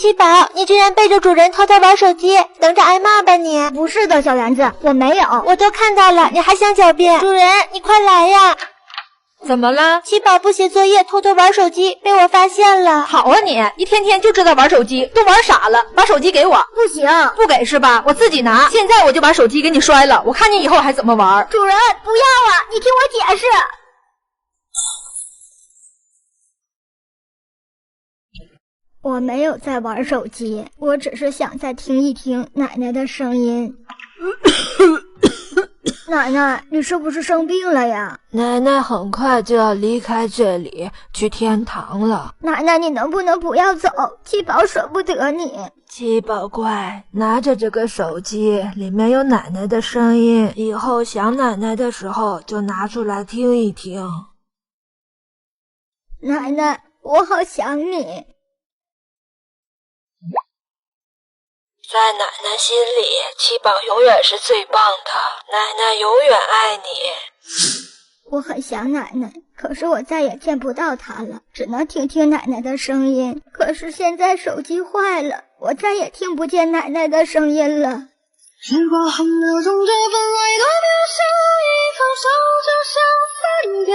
七宝，你居然背着主人偷偷玩手机，等着挨骂吧你！不是的，小圆子，我没有。我都看到了，你还想狡辩？主人，你快来呀！怎么了？七宝不写作业，偷偷玩手机，被我发现了。好啊你，一天天就知道玩手机，都玩傻了。把手机给我。不行，不给是吧？我自己拿。现在我就把手机给你摔了，我看你以后还怎么玩。主人，不要啊！你听我解释。我没有在玩手机，我只是想再听一听奶奶的声音。奶奶，你是不是生病了呀？奶奶很快就要离开这里，去天堂了。奶奶，你能不能不要走？七宝舍不得你。七宝乖，拿着这个手机，里面有奶奶的声音，以后想奶奶的时候就拿出来听一听。奶奶，我好想你。在奶奶心里，七宝永远是最棒的，奶奶永远爱你。我很想奶奶，可是我再也见不到她了，只能听听奶奶的声音。可是现在手机坏了，我再也听不见奶奶的声音了。时光很流动着分外的表象，一放手就像散掉。